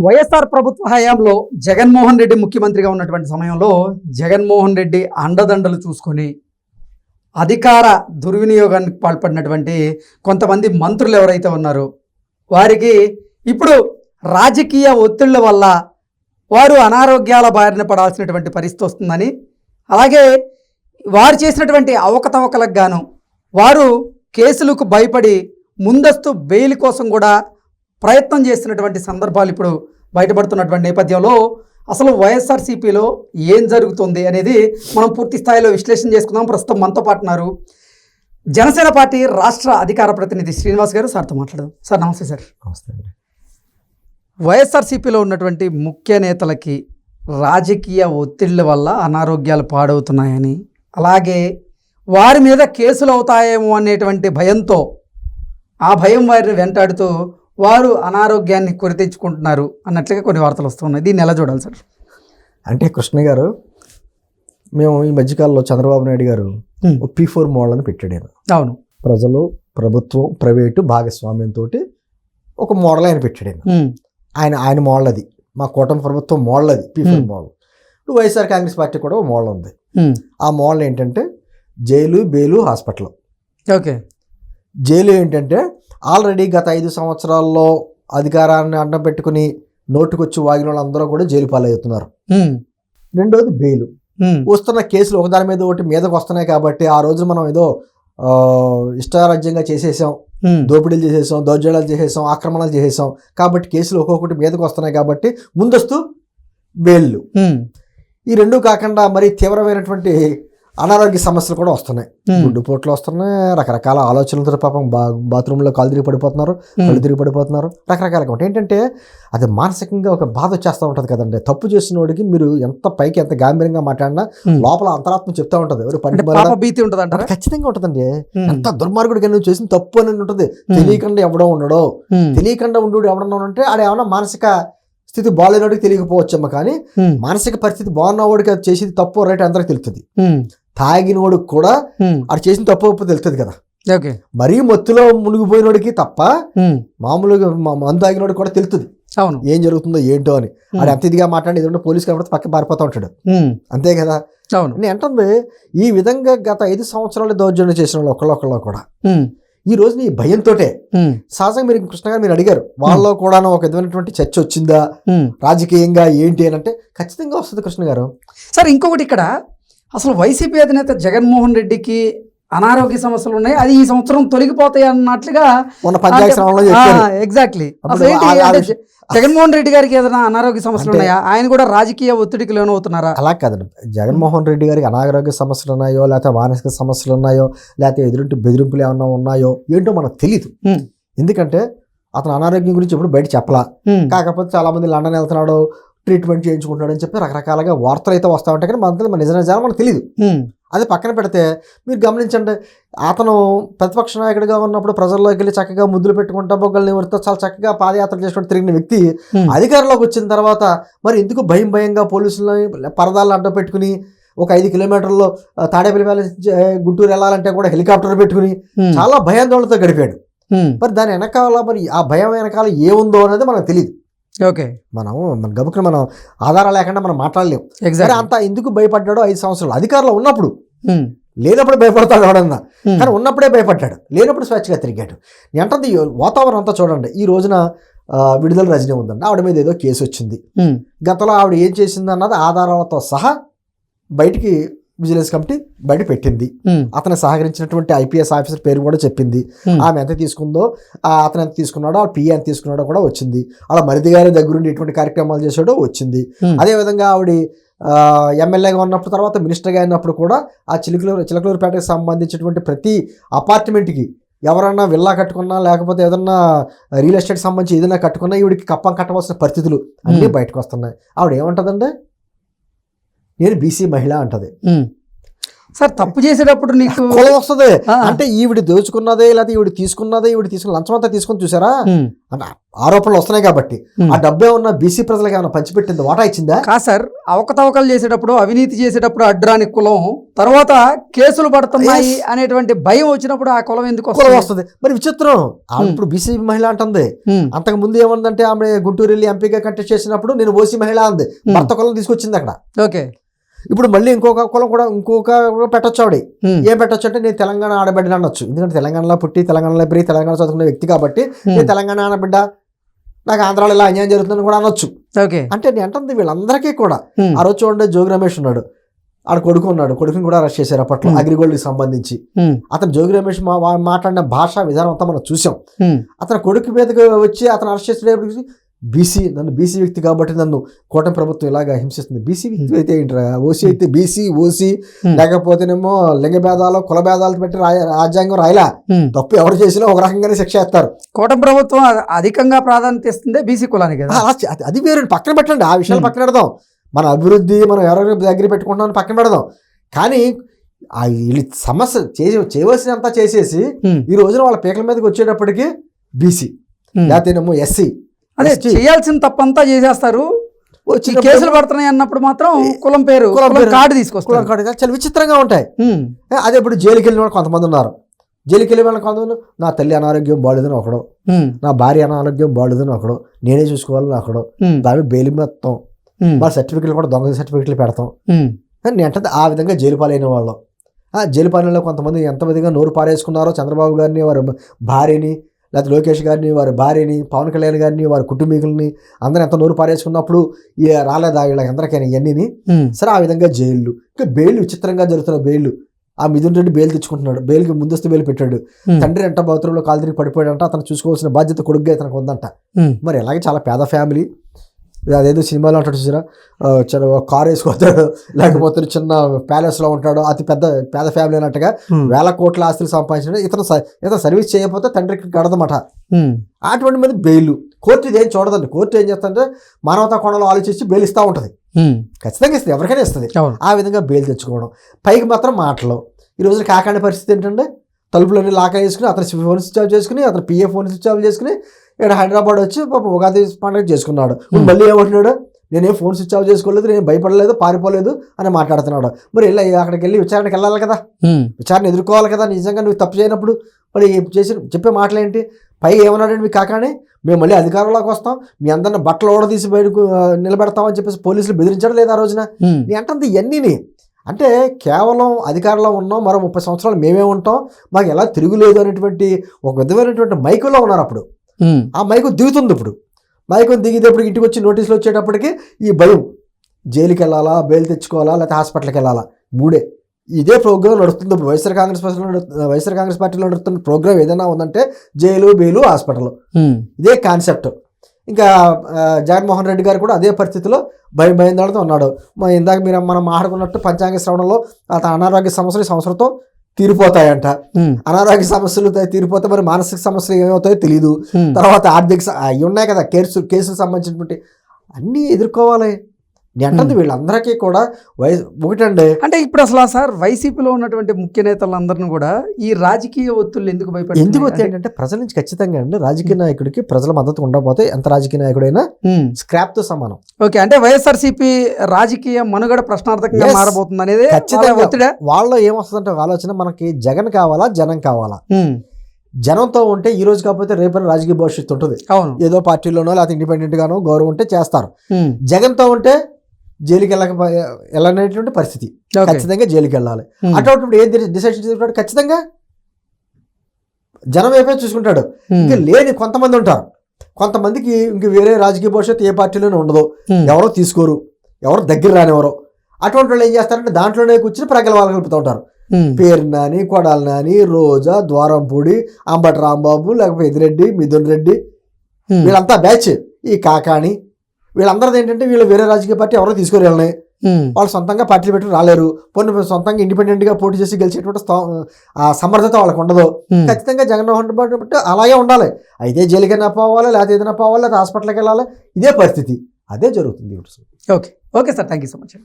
వైఎస్ఆర్ ప్రభుత్వ హయాంలో జగన్మోహన్ రెడ్డి ముఖ్యమంత్రిగా ఉన్నటువంటి సమయంలో జగన్మోహన్ రెడ్డి అండదండలు చూసుకొని అధికార దుర్వినియోగానికి పాల్పడినటువంటి కొంతమంది మంత్రులు ఎవరైతే ఉన్నారో వారికి ఇప్పుడు రాజకీయ ఒత్తిళ్ల వల్ల వారు అనారోగ్యాల బారిన పడాల్సినటువంటి పరిస్థితి వస్తుందని, అలాగే వారు చేసినటువంటి అవకతవకలకు గాను వారు కేసులకు భయపడి ముందస్తు బెయిల్ కోసం కూడా ప్రయత్నం చేస్తున్నటువంటి సందర్భాలు ఇప్పుడు బయటపడుతున్నటువంటి నేపథ్యంలో అసలు వైఎస్ఆర్సీపీలో ఏం జరుగుతుంది అనేది మనం పూర్తి స్థాయిలో విశ్లేషణ చేసుకుందాం. ప్రస్తుతం మనతో పాటు ఉన్నారు జనసేన పార్టీ రాష్ట్ర అధికార ప్రతినిధి శ్రీనివాస్ గారు. సార్తో మాట్లాడదాం. సార్ నమస్తే. సార్ నమస్తే. వైఎస్ఆర్సీపీలో ఉన్నటువంటి ముఖ్య నేతలకి రాజకీయ ఒత్తిళ్ల వల్ల అనారోగ్యాలు పాడవుతున్నాయని, అలాగే వారి మీద కేసులు అవుతాయేమో అనేటువంటి భయంతో ఆ భయం వారిని వెంటాడుతూ వారు అనారోగ్యాన్ని కొని తెచ్చుకుంటున్నారు అన్నట్లుగా కొన్ని వార్తలు వస్తున్నాయి. దీన్ని ఎలా చూడాలి సార్? అంటే కృష్ణ గారు, మేము ఈ మధ్యకాలంలో చంద్రబాబు నాయుడు గారు P4 మోడల్ అని పెట్టాడు. అవును, ప్రజలు, ప్రభుత్వం, ప్రైవేటు భాగస్వామ్యంతో ఒక మోడల్ ఆయన పెట్టాడు. ఆయన మోడల్ అది, మా కూటమి ప్రభుత్వం మోడల్ అది, P4 మోడల్. ఇప్పుడు వైఎస్ఆర్ కాంగ్రెస్ పార్టీ కూడా ఒక మోడల్ ఉంది. ఆ మోడల్ ఏంటంటే jail, bail, hospital. Okay. Jail ఏంటంటే ఆల్రెడీ గత 5 సంవత్సరాల్లో అధికారాన్ని అడ్డం పెట్టుకుని నోటుకొచ్చి వాగిన వాళ్ళందరూ కూడా జైలు పాలవుతున్నారు. రెండోది బెయిలు. వస్తున్న కేసులు ఒకదాని మీద ఒకటి మీదకి వస్తున్నాయి కాబట్టి ఆ రోజు మనం ఏదో ఇష్టారాజ్యంగా చేసేసాం, దోపిడీలు చేసేసాం, దౌర్జన్యాలు చేసేసాం, ఆక్రమణలు చేసేసాం కాబట్టి కేసులు ఒక్కొక్కటి మీదకి వస్తున్నాయి కాబట్టి ముందస్తు బెయిల్లు. ఈ రెండు కాకుండా మరి తీవ్రమైనటువంటి అనారోగ్య సమస్యలు కూడా వస్తున్నాయి. గుండెపోట్లు వస్తున్నాయి, రకరకాల ఆలోచనలతో పాపం బాత్రూంలో కాలు తిరిగి పడిపోతున్నారు, కళ్ళు తిరిగి పడిపోతున్నారు, రకరకాలుగా ఉంటాయి. ఏంటంటే అది మానసికంగా ఒక బాధ వచ్చేస్తూ ఉంటుంది కదండి. తప్పు చేసిన వాడికి మీరు ఎంత పైకి ఎంత గాంభీర్యంగా మాట్లాడినా లోపల అంతరాత్మ చెప్తా ఉంటుంది. భీతి ఉంటుంది అంటారా? ఖచ్చితంగా ఉంటుందండి. ఎంత దుర్మార్గుడికి నువ్వు చేసిన తప్పు అని ఉంటుంది. తెలియకుండా ఎవడో ఉండడో, తెలియకుండా ఉండు ఎవడన్నా అంటే ఆడ ఏమన్నా మానసిక స్థితి బాగాలేనోడికి తెలియకపోవచ్చమ్మా, కానీ మానసిక పరిస్థితి బాగున్నవాడికి అది చేసేది తప్పు రైట్ అందరికి తెలుస్తుంది. తాగినోడికి కూడా అది చేసిన తప్పు ఒప్పు తెలుస్తుంది కదా. మరీ మత్తులో మునిగిపోయినోడికి తప్ప మామూలుగా మందు తాగినోడికి కూడా తెలుస్తుంది ఏం జరుగుతుందో ఏంటో అని. అది అంత ఇదిగా మాట్లాడి ఎదురు పోలీసు కాబట్టి పక్క పారిపోతా ఉంటాడు, అంతే కదా. నేను అంటుంది ఈ విధంగా గత 5 సంవత్సరాలు దౌర్జన్యం చేసిన వాళ్ళు ఒకళ్ళొకళ్ళు కూడా ఈ రోజు ఈ భయంతో సహజంగా మీరు కృష్ణ గారు మీరు అడిగారు వాళ్ళలో కూడా ఒక విధమైనటువంటి చర్చ వచ్చిందా రాజకీయంగా ఏంటి అని అంటే ఖచ్చితంగా వస్తుంది కృష్ణ గారు. సార్ ఇంకొకటి, ఇక్కడ అసలు వైసీపీ అధినేత జగన్మోహన్ రెడ్డికి అనారోగ్య సమస్యలు ఉన్నాయి, అది ఈ సంవత్సరం తొలగిపోతాయి అన్నట్లుగా ఎగ్జాక్ట్లీ. జగన్మోహన్ రెడ్డి గారికి ఏదైనా అనారోగ్య సమస్యలు ఉన్నాయా? ఆయన కూడా రాజకీయ ఒత్తిడికి లోనవుతున్నారా? అలా కాదండి. జగన్మోహన్ రెడ్డి గారికి అనారోగ్య సమస్యలు ఉన్నాయో, లేకపోతే మానసిక సమస్యలు ఉన్నాయో, లేకపోతే ఎదురింటి బెదిరింపులు ఏమన్నా ఉన్నాయో ఏంటో మనకు తెలియదు. ఎందుకంటే అతను అనారోగ్యం గురించి ఎప్పుడు బయట చెప్పలా. కాకపోతే చాలా మంది లండన్ వెళ్తున్నాడు, ట్రీట్మెంట్ చేయించుకుంటున్నాడు అని చెప్పి రకరకాలుగా వార్తలు అయితే వస్తూ ఉంటాయి, కానీ మన నిజ నిజాలు మనకు తెలియదు. అది పక్కన పెడితే మీరు గమనించండి, అతను ప్రతిపక్ష నాయకుడిగా ఉన్నప్పుడు ప్రజల్లోకి వెళ్ళి చక్కగా ముద్దులు పెట్టుకుంటా బొగ్గల్ని ఎవరితో చాలా చక్కగా పాదయాత్ర చేసుకుంటూ తిరిగిన వ్యక్తి అధికారంలోకి వచ్చిన తర్వాత మరి ఎందుకు భయంగా పోలీసులని పరదాలను అడ్డం పెట్టుకుని ఒక 5 కిలోమీటర్లో తాడేపల్లి గుంటూరు వెళ్ళాలంటే కూడా హెలికాప్టర్ పెట్టుకుని చాలా భయాందోళనతో గడిపాడు. మరి దాని వెనకాల మరి ఆ భయం వెనకాల ఏముందో అనేది మనకు తెలియదు. ఓకే, మన గబుక్కున మనం ఆధారాలు లేకుండా మనం మాట్లాడలేము. అంత ఎందుకు భయపడ్డాడో 5 సంవత్సరాలు అధికారంలో ఉన్నప్పుడు, లేనప్పుడు భయపడతాడు ఎవడన్నా, కానీ ఉన్నప్పుడే భయపడ్డాడు, లేనప్పుడు స్వేచ్ఛగా తిరిగాడు. అంటే వాతావరణం అంతా చూడండి. ఈ రోజున విడుదల రజనీ ఉందండి, ఆవిడ మీద ఏదో కేసు వచ్చింది. గతంలో ఆవిడ ఏం చేసింది అన్నది ఆధారాలతో సహా బయటికి విజిలెన్స్ కమిటీ బయట పెట్టింది. అతను సహకరించినటువంటి IPS ఆఫీసర్ పేరు కూడా చెప్పింది. ఆమె ఎంత తీసుకుందో, అతను ఎంత తీసుకున్నాడో, ఆ PA ఎంత తీసుకున్నాడో కూడా వచ్చింది. అలా మరిది గారి దగ్గరుండి ఎటువంటి కార్యక్రమాలు చేసాడో వచ్చింది. అదేవిధంగా ఆవిడ ఎమ్మెల్యేగా ఉన్నప్పుడు, తర్వాత మినిస్టర్గా అయినప్పుడు కూడా ఆ చిలకలూరుపేటకు సంబంధించినటువంటి ప్రతి అపార్ట్మెంట్కి ఎవరన్నా విల్లా కట్టుకున్నా, లేకపోతే ఏదన్నా రియల్ ఎస్టేట్ సంబంధించి ఏదైనా కట్టుకున్నా ఈవిడికి కప్పం కట్టవలసిన పరిస్థితులు అన్నీ బయటకు వస్తున్నాయి. ఆవిడ ఏమంటుందంటే నేను BC మహిళ అంటది. సార్ తప్పు చేసేటప్పుడు నీకు కులం వస్తుంది. ఆ. అంటే ఈవిడ దోచుకున్నదే లేకపోతే ఈవిడ తీసుకున్నదే, ఈవిడ తీసుకున్న లంచం అంతా తీసుకుని చూసారా అంటే ఆరోపణలు వస్తున్నాయి కాబట్టి ఆ డబ్బే ఉన్న బీసీ ప్రజలకు ఏమైనా పంచిపెట్టింది, వాటా ఇచ్చిందా? కాదు సార్, అవకతవకలు చేసేటప్పుడు, అవినీతి చేసేటప్పుడు అడ్రాని కులం, తర్వాత కేసులు పడుతున్నాయి అనేటువంటి భయం వచ్చినప్పుడు ఆ కులం ఎందుకు కులం వస్తుంది? వస్తుంది. మరి విచిత్రం, ఆమె ఇప్పుడు బీసీ మహిళ అంటుంది. అంతకు ముందు ఏమందంటే ఆమె గుంటూరు వెళ్ళి ఎంపీగా కంటెస్ట్ చేసినప్పుడు నేను ఓసీ మహిళ అంది, భర్త కులం తీసుకొచ్చింది అక్కడ. ఓకే, ఇప్పుడు మళ్ళీ ఇంకొక కులం కూడా పెట్టొచ్చు ఆవిడ. ఏం పెట్టొచ్చు అంటే నేను తెలంగాణ ఆడబిడ్డ అనొచ్చు, ఎందుకంటే తెలంగాణలో పుట్టి తెలంగాణలో పెరిగి తెలంగాణ చదువుకునే వ్యక్తి కాబట్టి నేను తెలంగాణ ఆడబిడ్డ, నాకు ఆంధ్రాలో ఇలా అన్యాయం జరుగుతుందని కూడా అనొచ్చు. ఓకే, అంటే నేను అంటుంది వీళ్ళందరికీ కూడా. ఆ రోజు చూడండి జోగి రమేష్ ఉన్నాడు, ఆడ కొడుకు ఉన్నాడు, కొడుకుని కూడా అరెస్ట్ చేశారు అప్పట్లో అగ్రిగోల్డ్కి సంబంధించి. అతను జోగి రమేష్ మాట్లాడిన భాషా విధానం అంతా మనం చూసాం. అతను కొడుకు మీదకి వచ్చి అతను అరెస్ట్ చేసేటప్పుడు బీసీ, నన్ను బీసీ వ్యక్తి కాబట్టి నన్ను కూటమి ప్రభుత్వం ఇలాగా హింసిస్తుంది. బీసీ వ్యక్తి అయితే ఏంటరా, ఓసీ అయితే బీసీ ఓసీ, లేకపోతేనేమో లింగ భేదాలు కుల భేదాలు పెట్టి రాజ్యాంగం రాయలా, తప్పు ఎవరు చేసినా ఒక రకంగానే శిక్ష వేస్తారు. కూటమి ప్రభుత్వం అధికంగా ప్రాధాన్యత ఇస్తుంది బీసీ కులానికి కదా. అది వేరే, పక్కన పెట్టండి ఆ విషయాలు పక్కన పెడదాం. మన అభివృద్ధి మనం ఎవరైనా దగ్గర పెట్టుకుంటామని పక్కన పెడదాం. కానీ వీళ్ళు సమస్య చేయవలసినంత చేసేసి ఈ రోజున వాళ్ళ పీకల మీదకి వచ్చేటప్పటికి బీసీ లేకపోతేనేమో ఎస్సీ, అదే చేయాల్సిన తప్పంతా చేసేస్తారు. కేసులు పడుతున్నాయి అన్నప్పుడు మాత్రం కులం పేరు కార్డు తీసుకొస్తారు. చాలా విచిత్రంగా ఉంటాయి. అదే ఇప్పుడు జైలుకి వెళ్ళిన వాళ్ళు కొంతమంది ఉన్నారు. జైలుకి వెళ్ళే వాళ్ళని కొంతమంది, నా తల్లి అనారోగ్యం బాగాలేదని ఒకడు, నా భార్య అనారోగ్యం బాగాలేదని ఒకడు, నేనే చూసుకోవాలని ఒకడు, దాని బెయిల్ మొత్తం వాళ్ళ సర్టిఫికెట్లు కూడా దొంగ సర్టిఫికెట్లు పెడతాం. నేను అంటే ఆ విధంగా జైలు పాలైన వాళ్ళు. జైలు పాలనలో కొంతమంది ఎంత విధంగా నోరు పారేసుకున్నారో, చంద్రబాబు గారిని, వారి భార్యని, లేకపోతే లోకేష్ గారిని, వారి భార్యని, పవన్ కళ్యాణ్ గారిని, వారి కుటుంబీకులని అందరూ ఎంత నోరు పారేసుకున్నప్పుడు రాలేదా వీళ్ళకి అందరికైనా ఇవన్నీ. సరే ఆ విధంగా జైళ్ళు, ఇంకా బెయిల్ విచిత్రంగా జరుగుతున్న బెయిల్. ఆ మిథున్ రెడ్డి బెయిల్ తెచ్చుకుంటున్నాడు, బెయిల్కి ముందస్తు బెయిల్ పెట్టాడు. తండ్రి ఎంట బాత్రూంలో కాలు తిరిగి పడిపోయాడంట, అతను చూసుకోవాల్సిన బాధ్యత కొడుగ్గా అతనికి ఉందంట. మరి అలాగే చాలా పేద ఫ్యామిలీ, అదేదో సినిమాలో అంటాడు చూసారా, చిన్న కారు వేసుకోతాడు, లేకపోతే చిన్న ప్యాలెస్లో ఉంటాడు, అతి పెద్ద పేద ఫ్యామిలీ అన్నట్టుగా వేల కోట్ల ఆస్తులు సంపాదించాడు. ఇతను సర్వీస్ చేయకపోతే తండ్రికి గడదన్నమాట. అటువంటి మంది బెయిల్ కోర్టు ఇదేం చూడదండి. కోర్టు ఏం చేస్తుందంటే మానవతా కోణంలో ఆలోచించి బెయిల్ ఇస్తూ ఉంటుంది. ఖచ్చితంగా ఇస్తుంది, ఎవరికైనా ఇస్తుంది. ఆ విధంగా బెయిల్ తెచ్చుకోవడం, పైకి మాత్రం మాటలు. ఈ రోజున కాకాండ పరిస్థితి ఏంటంటే తలుపులన్నీ లాక్ వేసుకుని, అతను ఫోన్ స్విచ్ ఆఫ్ చేసుకుని, అతను పిఏ ఫోన్ స్విచ్ ఆఫ్ చేసుకుని ఇక్కడ హైదరాబాద్ వచ్చి పాప ఉగాది పండుగ చేసుకున్నాడు. మళ్ళీ ఏమంటున్నాడు, నేనేం ఫోన్ స్విచ్ ఆఫ్ చేసుకోలేదు, నేను భయపడలేదు, పారిపోలేదు అని మాట్లాడుతున్నాడు. మరి అక్కడికి వెళ్ళి విచారణకి వెళ్ళాలి కదా, విచారణ ఎదుర్కోవాలి కదా. నిజంగా నువ్వు తప్పు చేయనప్పుడు మరి చెప్పే మాటలేంటి? పై ఏమన్నాడండి మీ కాకాని, మేము మళ్ళీ అధికారంలోకి వస్తాం, మీ అందరిని బట్టలు ఓడదీసి బయటకు నిలబెడతామని చెప్పేసి పోలీసులు బెదిరించడం లేదా ఆ రోజున? నీ అంటే ఇవన్నీ అంటే కేవలం అధికారంలో ఉన్నాం, మరో 30 సంవత్సరాలు మేమే ఉంటాం, మాకు ఎలా తిరుగులేదు అనేటువంటి ఒక విధమైనటువంటి మైకులో ఉన్నారు. అప్పుడు ఆ మైకు దిగుతుంది. ఇప్పుడు మైకు దిగేటప్పుడు ఇంటికి వచ్చి నోటీసులు వచ్చేటప్పటికి ఈ భయం, జైలుకి వెళ్ళాలా, బెయిల్ తెచ్చుకోవాలా, లేకపోతే హాస్పిటల్కి వెళ్ళాలా, మూడే. ఇదే ప్రోగ్రామ్ నడుస్తుంది ఇప్పుడు వైఎస్ఆర్ కాంగ్రెస్ పార్టీలో నడుస్తున్న ప్రోగ్రామ్ ఏదైనా ఉందంటే జైలు, బెయిలు, హాస్పిటల్, ఇదే కాన్సెప్ట్. ఇంకా జగన్మోహన్ రెడ్డి గారు కూడా అదే పరిస్థితిలో భయందాడుతూ ఉన్నాడు. ఇందాక మనం మాట్లాడుకున్నట్టు పంచాంగ శ్రవణంలో అనారోగ్య సమస్యలు ఈ సంవత్సరంతో తీరిపోతాయంట. అనారోగ్య సమస్యలు తీరిపోతే మరి మానసిక సమస్యలు ఏమవుతాయో తెలియదు. తర్వాత ఆర్థిక అవి ఉన్నాయి కదా, కేసులకు సంబంధించినటువంటి అన్నీ ఎదుర్కోవాలి. అంటే వీళ్ళందరికీ కూడా ఒకటండి. అంటే ఇప్పుడు అసలు సార్ వైసీపీలో ఉన్నటువంటి ముఖ్య నేతలందరినీ కూడా ఈ రాజకీయ ఒత్తిళ్ళు ఎందుకు భయపడి అంటే ప్రజల నుంచి ఖచ్చితంగా అండి రాజకీయ నాయకుడికి ప్రజల మద్దతు ఉండకపోతే ఎంత రాజకీయ నాయకుడైనా స్క్రాప్ తో సమానం. ఓకే, అంటే వైఎస్ఆర్సీపీ రాజకీయ మనుగడ ప్రశ్నార్థకంగా మారబోతుంది అనేది ఖచ్చితంగా. వాళ్ళలో ఏమొస్తుందంటే ఆలోచన, మనకి జగన్ కావాలా, జనం కావాలా? జనంతో ఉంటే ఈ రోజు కాకపోతే రేపటి రాజకీయ భవిష్యత్తు ఉంటుంది. ఏదో పార్టీలోనో లేకపోతే ఇండిపెండెంట్ గానో గౌరవం ఉంటే చేస్తారు. జగన్తో ఉంటే జైలుకి వెళ్ళనేటువంటి పరిస్థితి, ఖచ్చితంగా జైలుకి వెళ్ళాలి. అటువంటి ఏం డిసైషన్ చేసుకుంటాడు, ఖచ్చితంగా జనం వైపే చూసుకుంటాడు. ఇంకా లేని కొంతమంది ఉంటారు, కొంతమందికి ఇంక వేరే రాజకీయ భవిష్యత్తు ఏ పార్టీలోనే ఉండదు, ఎవరో తీసుకోరు, ఎవరు దగ్గర రానివ్వరు. అటువంటి వాళ్ళు ఏం చేస్తారంటే దాంట్లోనే కూర్చుని ప్రగల్భాలు కలుపుతూ ఉంటారు. పేరు నాని, కొడాలి నాని, రోజా, ద్వారంపూడి, అంబటి రాంబాబు, లేకపోతే ఎదిరెడ్డి, మిథున్ రెడ్డి, వీళ్ళంతా బ్యాచ్. ఈ కాకాని వీళ్ళందరిది ఏంటంటే వీళ్ళు వేరే రాజకీయ పార్టీ ఎవరో తీసుకొని వెళ్ళినాయి, వాళ్ళు సొంతంగా పార్టీలు పెట్టి రాలేరు, కొన్ని సొంతంగా ఇండిపెండెంట్ గా పోటీ చేసి గెలిచేటువంటి సమర్థత వాళ్ళకి ఉండదు. ఖచ్చితంగా జగన్మోహన్ రెడ్డి అలాగే ఉండాలి. అయితే జైలుకైనా పోవాలి, లేకపోతే ఏదైనా పోవాలి, లేకపోతే హాస్పిటల్కి వెళ్ళాలి, ఇదే పరిస్థితి. అదే జరుగుతుంది. Okay sir, thank you so much.